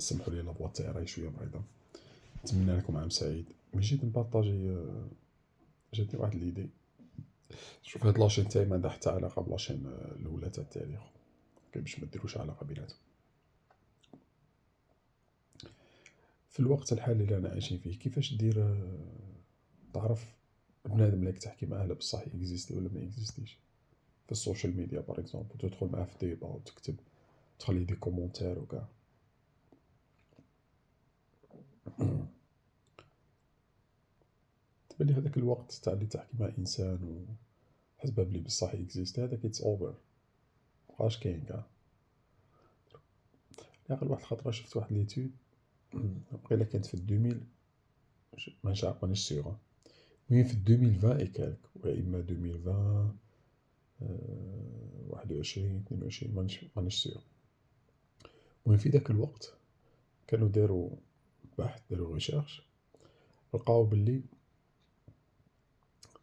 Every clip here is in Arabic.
سمحوا لي لافوا تاعي راهي شويه مريضه. نتمنى لكم عام سعيد. ملي جيت نبارطاجي جاتني واحد ليدي. شوف هاد لاشين تاعي ما عندها حتى علاقه بلاشين الاولى تاع التاريخ، باش ما ديروش علاقه بيناتهم. في الوقت الحالي اللي رانا عايشين فيه كيفاش دير تعرف بنادم اللي تحكي معاه لا بصح اكزيستي ولا ما اكزيستيش في السوشيال ميديا باغ اكزومبل، تدخل معاه في ديبا وتكتب تخلي دي كومونتير وكاع. تبان لي هذاك الوقت تاع اللي تحكي مع انسان وحسبه بلي بصح اكزيستي هذاك اتس اوفر، مبقاش كاين كاع. ياقل واحد الخطره شفت واحد ليتود وقيلا كانت في 2000 مانيش عارف مانيش سيغ، المهم في 2020 ايكالك ولا اما 2020 21 22 مانيش سيغ. المهم في ذاك الوقت كانوا داروا بحث، داروا ريشيرش، لقاو باللي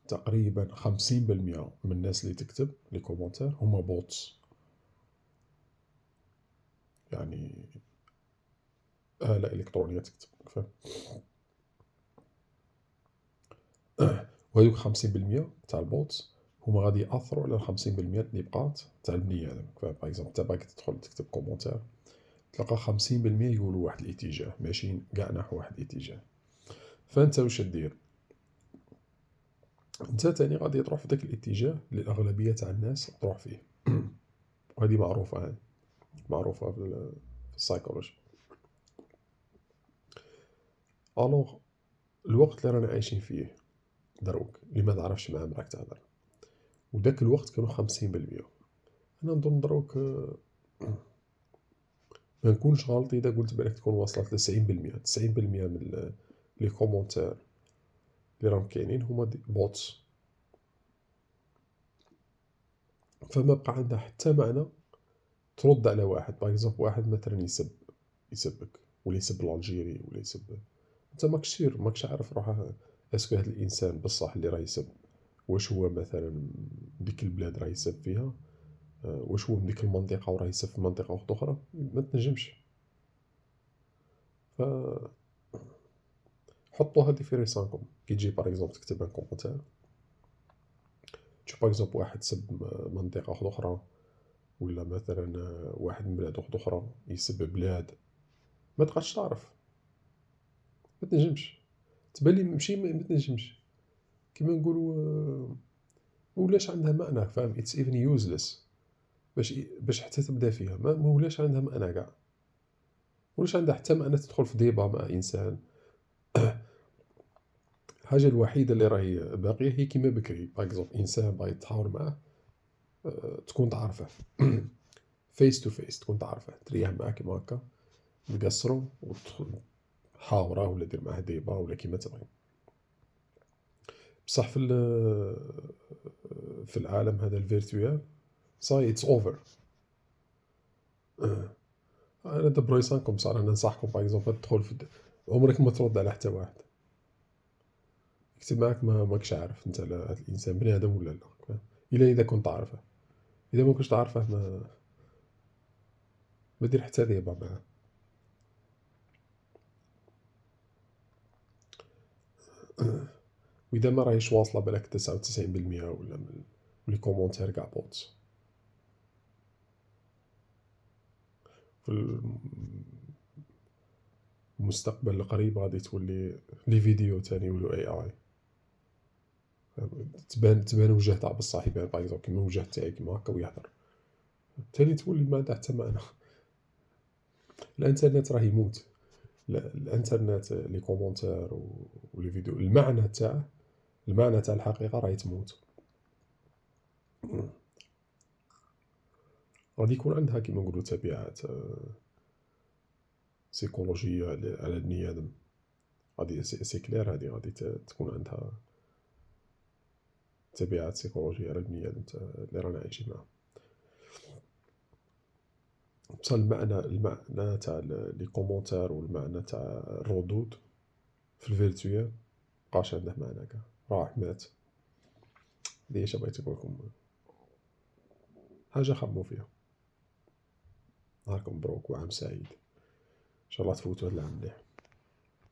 تقريبا 50% من الناس اللي تكتب لي كومونتير هما بوتس، يعني آلة إلكترونية تكتب. وهذوك 50% تاع البوتس هما غادي يأثروا على 50% اللي بقات تاع البني آدم. باغ اكزومبل انت باغي تدخل تكتب كومونتير تلقى 50% يقولوا واحد الاتجاه ماشيين قاع نحو واحد الاتجاه. فانت واش دير؟ انت تاني غادي تروح في داك الاتجاه اللي الأغلبية تاع الناس تروح فيه. وهذه معروفة، هذه معروفة في السايكولوجي. الوغ الوقت اللي رانا عايشين فيه دروك اللي ما تعرفش معاه راك تهضر، وداك الوقت كانوا 50%. انا نظن دروك ما نكونش غلطي اذا قلت بالك تكون وصلت ل 90%. 90% من لي كومونتير اللي راهم كاينين هما بوتس. فما بقى عندها حتى معنى ترد على واحد باغ اكزومبل، واحد مثلا يسبك ولا يسب الالجيري ولا يسب، انت ماكش سير، ماكش عارف روحه اسكو هذا الانسان بصح اللي راه يسب واش هو مثلا ديك البلاد راه يسب فيها، واش هو من ديك المنطقه وراه يسب في منطقه واحده اخرى، ما تنجمش. ف حطوا هذه في راسكم كي تجي باغ اكزومبل تكتب ان كومونتير، تشوف باغ اكزومبل واحد سب منطقه واحده اخرى، ولا مثلا واحد من بلاد واحده اخرى يسب بلاد، ما تبقاش تعرف، ما تنجمش، تبان لي ماشي ما تنجمش كيما نقولوا ولاش عندها معنى، فاهم؟ اتس ايفن يوزلس باش حتى تبدا فيها، ما ولاش عندها معنى كاع، ولاش عندها حتى معنى تدخل في ديبا مع انسان. الحاجه الوحيده اللي راهي باقيه هي كيما بكري باغ اكزومبل انسان باغي تحاور معاه تكون تعرفه فيس تو فيس، تكون تعرفه تريح معاه كيما هكا تقصرو وتحاوره ولا دير معاه ديبا ولا كيما تبغي. بصح في العالم هذا الفيرتوال صاي اتس اوفر. انا دبر يسانكم صار، انا ننصحكم باغ اكزومبل تدخل في عمرك ما ترد على حتى واحد يكتب معاك ما ماكش عارف انت هذا الانسان بني ادم ولا لا، الا اذا كنت عارفه. اذا ما كنتش تعرفه ما دير حتى ديبا معاه. واذا ما راهيش واصله بالك 99% ولا من لي كومونتير كاع بوتس. في المستقبل القريب غادي تولي لي فيديو تاني يولو اي اي، تبان وجه تاع بصح، يبان باغ اكزومبل كيما وجه تاعي كيما هكا ويهضر، تاني تولي ما عندها حتى معنى. الانترنت راه يموت، الانترنت لي كومونتير ولي فيديو المعنى تاعه، المعنى تاع الحقيقه راهي تموت. غادي يكون عندها كيما نقولوا تبعات سيكولوجيه على البني ادم، غادي سي كلير هادي غادي تكون عندها تبعات سيكولوجيه على البني ادم اللي رانا عايشين معاه. بصح المعنى تاع لي كومونتير والمعنى تاع الردود في الفيرتوال مبقاش عنده معنى كاع، راح مات. هادي اش بغيت نقولكم، حاجه خمو فيها. نهاركم مبروك وعام سعيد. شاء الله تفوتو هاد العام مليح.